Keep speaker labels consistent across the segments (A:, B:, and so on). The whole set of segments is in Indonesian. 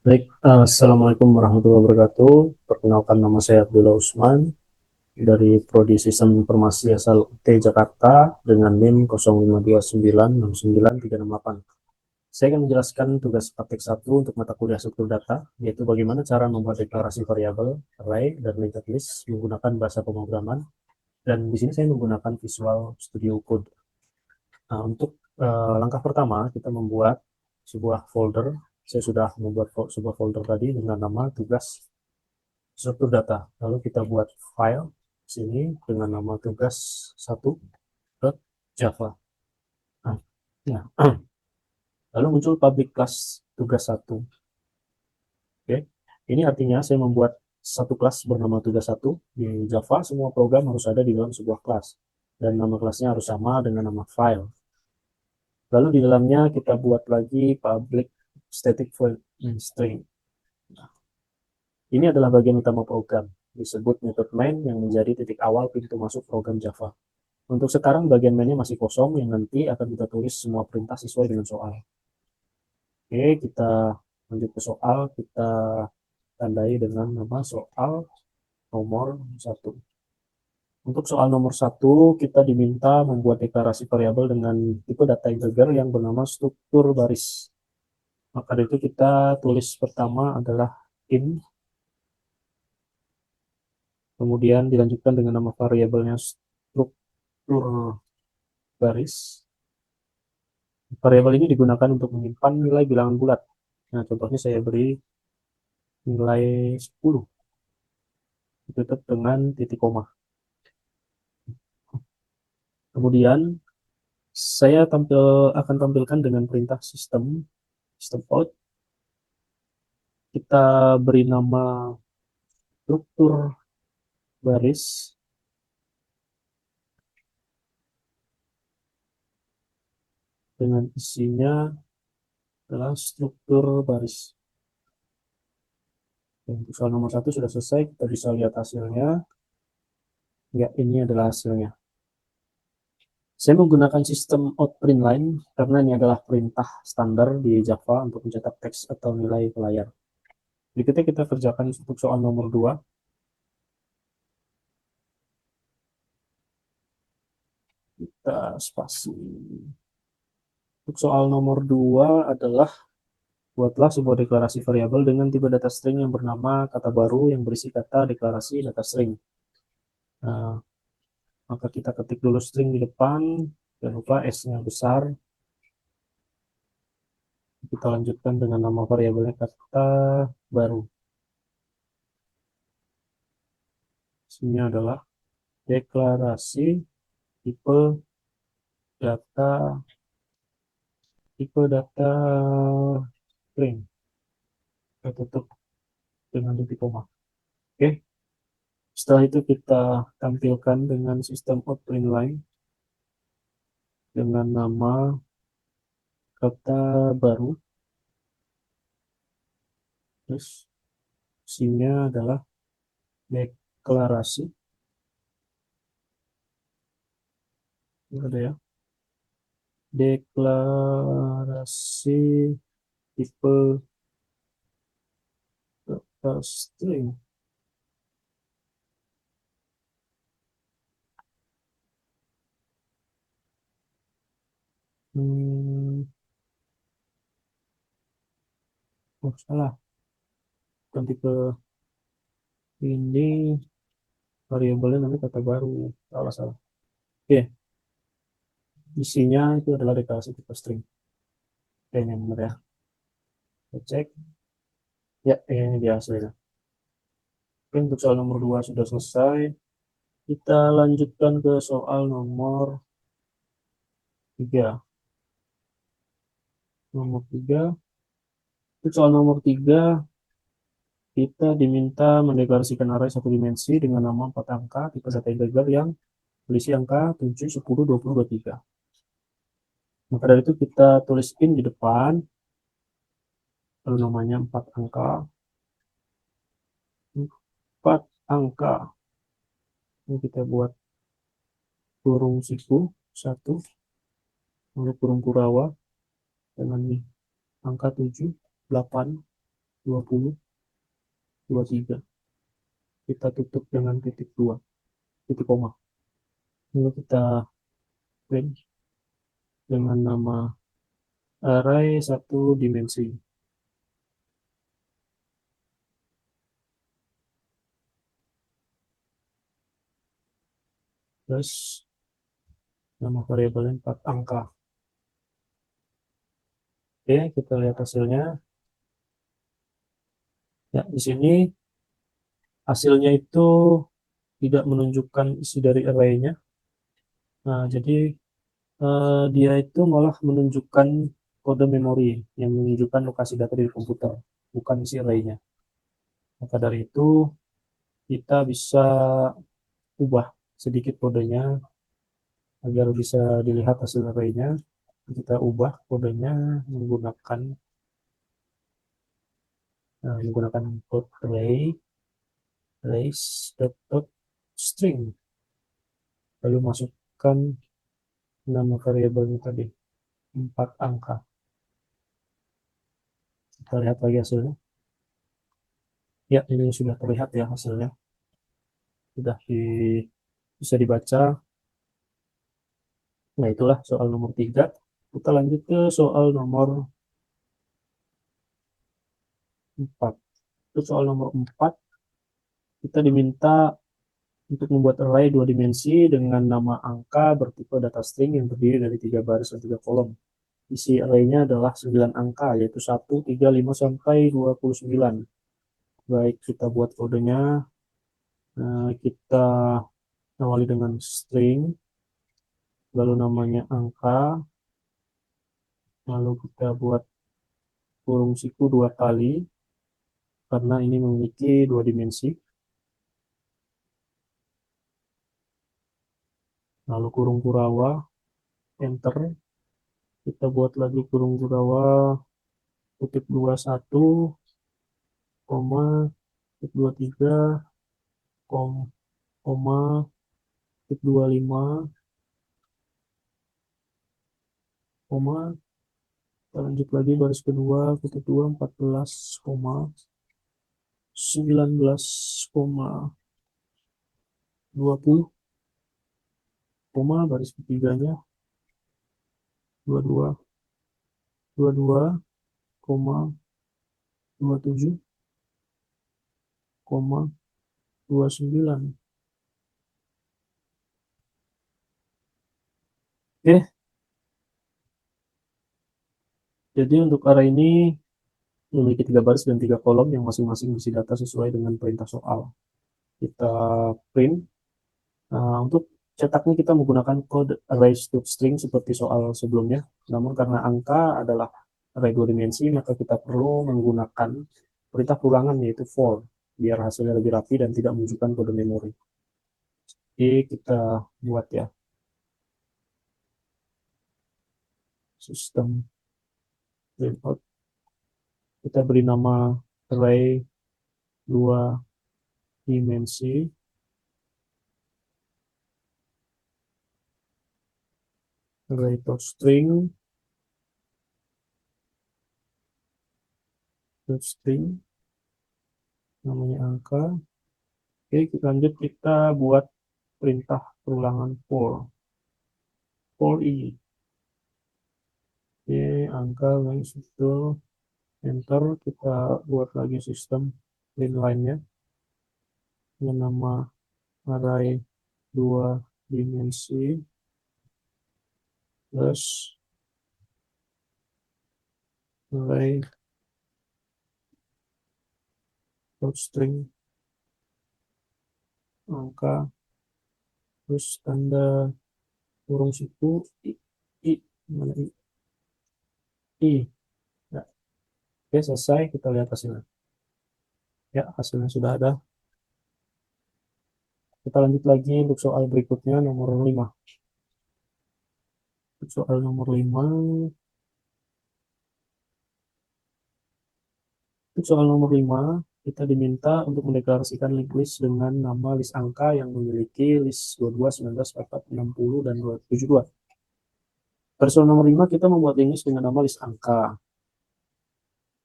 A: Baik, Assalamualaikum warahmatullahi wabarakatuh. Perkenalkan, nama saya Abdullah Usman dari Prodi Sistem Informasi asal UT Jakarta dengan NIM 05296938. Saya akan menjelaskan tugas praktik 1 untuk mata kuliah struktur data, yaitu bagaimana cara membuat deklarasi variabel, array, dan linked list menggunakan bahasa pemrograman. Dan di sini saya menggunakan Visual Studio Code. Nah, untuk langkah pertama, kita membuat sebuah folder. Saya sudah membuat sebuah folder tadi dengan nama tugas struktur data. Lalu kita buat file sini dengan nama tugas1.java. Nah, ya. Lalu muncul public class tugas 1. Oke. Ini artinya saya membuat satu kelas bernama tugas 1. Di Java semua program harus ada di dalam sebuah kelas. Dan nama kelasnya harus sama dengan nama file. Lalu di dalamnya kita buat lagi public static void string. Ini adalah bagian utama program, disebut method main yang menjadi titik awal pintu masuk program Java. Untuk sekarang bagian mainnya masih kosong, yang nanti akan kita tulis semua perintah sesuai dengan soal. Oke, kita lanjut ke soal, kita tandai dengan nama soal nomor 1. Untuk soal nomor 1, kita diminta membuat deklarasi variabel dengan tipe data integer yang bernama struktur baris. Maka dari itu kita tulis pertama adalah int, kemudian dilanjutkan dengan nama variabelnya struktur baris. Variabel ini digunakan untuk menyimpan nilai bilangan bulat. Nah, contohnya saya beri nilai 10, ditutup dengan titik koma. Kemudian saya akan tampilkan dengan perintah sistem out. Kita beri nama struktur baris dengan isinya adalah struktur baris. Untuk soal nomor 1 sudah selesai, kita bisa lihat hasilnya. Ya, ini adalah hasilnya. Saya menggunakan sistem outPrintLine karena ini adalah perintah standar di Java untuk mencetak teks atau nilai ke layar. Berikutnya kita kerjakan untuk soal nomor 2. Kita spasi. Untuk soal nomor 2 adalah buatlah sebuah deklarasi variabel dengan tipe data string yang bernama kata baru yang berisi kata deklarasi data string. Nah, maka kita ketik dulu string di depan, jangan lupa S-nya besar. Kita lanjutkan dengan nama variabelnya kata baru. Isinya adalah deklarasi tipe data string. Kita tutup dengan titik koma. Oke. Setelah itu kita tampilkan dengan sistem outPrintLine dengan nama kata baru. Terus isinya adalah deklarasi. Ini ada ya. Deklarasi tipe data string. Hmm, oh salah. Bukan tipe ini, variabelnya nanti kata baru. Salah salah. Oke, isinya itu adalah deklarasi tipe string. Oke, ini benar ya. Kita cek. Ya, ini dia hasilnya. Oke, untuk soal nomor 2 sudah selesai. Kita lanjutkan ke soal nomor 3. Nomor 3. Untuk soal nomor 3, kita diminta mendeklarasikan array satu dimensi dengan nama 4 angka tipe data integer yang berisi angka 7, 10, 20, 23. Maka dari itu kita tulis int di depan, lalu namanya 4 angka. 4 angka. Ini kita buat kurung siku 1, lalu kurung kurawa dengan angka 7, 8, 20, 23. Kita tutup dengan titik 2, titik koma. Lalu kita print dengan nama array satu dimensi. Plus nama variabelnya 4 angka. Oke, kita lihat hasilnya. Ya, di sini hasilnya itu tidak menunjukkan isi dari array-nya. Nah, jadi dia itu malah menunjukkan kode memori yang menunjukkan lokasi data di komputer, bukan isi array-nya. Maka dari itu, kita bisa ubah sedikit kodenya agar bisa dilihat hasil array-nya. Kita ubah kodenya menggunakan code arrays.string, lalu masukkan nama variabelnya tadi 4 angka. Kita lihat lagi hasilnya. Ya, ini sudah terlihat ya hasilnya. Sudah bisa dibaca. Nah, itulah soal nomor 3. Kita lanjut ke soal nomor 4. Itu soal nomor 4, kita diminta untuk membuat array 2 dimensi dengan nama angka bertipe data string yang terdiri dari 3 baris dan 3 kolom. Isi array-nya adalah 9 angka, yaitu 1, 3, 5, sampai 29. Baik, kita buat kodenya. Kita awali dengan string, lalu namanya angka, lalu kita buat kurung siku 2 kali, karena ini memiliki 2 dimensi. Lalu kurung Kurawa, enter. Kita buat lagi kurung Kurawa, kutip 21, koma, kutip 23, koma, kutip 25, koma. Kita lanjut lagi baris kedua, kutip 2, 14, koma, 19, koma, 20, koma, baris ketiganya, 22, 22, koma, 27, koma, 29. Oke, jadi untuk array ini memiliki 3 baris dan 3 kolom yang masing-masing berisi data sesuai dengan perintah soal. Kita print. Untuk cetaknya kita menggunakan kode array.string seperti soal sebelumnya. Namun karena angka adalah array 2 dimensi, maka kita perlu menggunakan perintah pulangan yaitu for, biar hasilnya lebih rapi dan tidak menunjukkan kode memori. Jadi kita buat ya. Sistem printout. Kita beri nama array 2 dimensi. Array.string namanya angka. Oke, kita lanjut, kita buat perintah perulangan for ini. Oke, angka length itu enter. Kita buat lagi sistem line-nya dengan nama array 2 dimensi plus array string angka terus tanda kurung siku i mana i ya. Oke, selesai. Kita lihat hasilnya. Ya, hasilnya sudah ada. Kita lanjut lagi untuk soal berikutnya, nomor 5. Untuk soal nomor 5, kita diminta untuk mendeklarasikan linked list dengan nama list angka yang memiliki list 22, 19, 44, 60, dan 72. Pada soal nomor 5, kita membuat link list dengan nama list angka.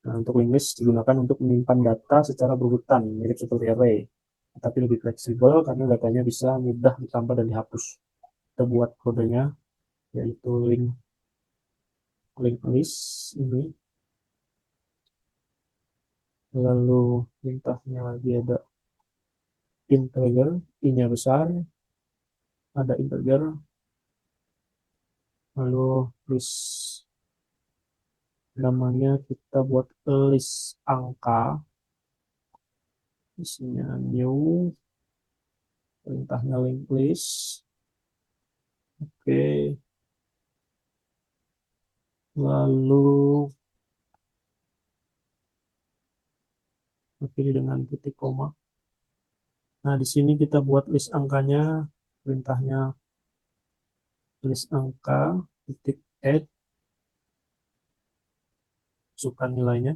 A: Nah, untuk linked list digunakan untuk menyimpan data secara berurutan, mirip seperti array, tapi lebih fleksibel karena datanya bisa mudah ditambah dan dihapus. Kita buat kodenya, yaitu linked list ini. Lalu perintahnya lagi ada integer, i-nya besar, ada integer, lalu list namanya kita buat list angka, isinya new, perintahnya linked list. Oke, lalu akhiri dengan titik koma. Nah, di sini kita buat list angkanya, perintahnya list angka titik add, masukkan nilainya,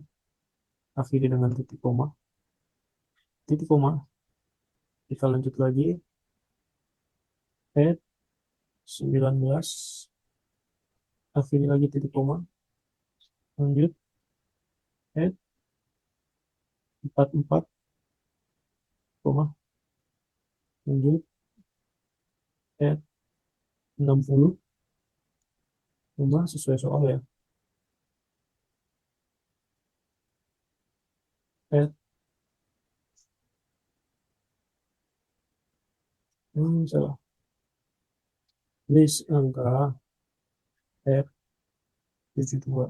A: akhiri dengan titik koma. Titik koma. Kita lanjut lagi, add 19, akhiri lagi titik koma, lanjut, add 44, koma, lanjut, add 60, koma, sesuai soal ya, add, salah, list angka, add 72,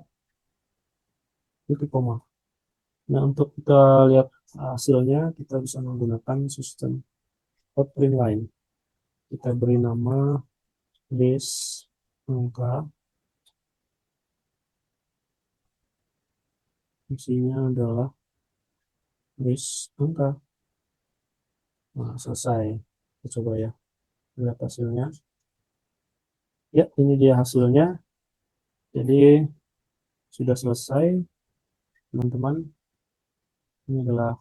A: titik koma. Nah, untuk kita lihat hasilnya, kita bisa menggunakan sistem outprint line. Kita beri nama list angka, fungsinya adalah list angka. Nah, selesai. Kita coba ya, lihat hasilnya. Ya, ini dia hasilnya. Jadi, sudah selesai, teman-teman. Ini adalah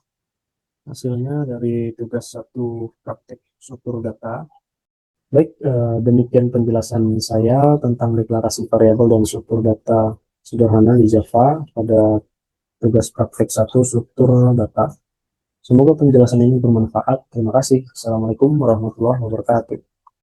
A: hasilnya dari tugas 1 praktek struktur data. Baik, demikian penjelasan saya tentang deklarasi variabel dan struktur data sederhana di Java pada tugas praktek 1 struktur data. Semoga penjelasan ini bermanfaat. Terima kasih. Assalamualaikum warahmatullahi wabarakatuh.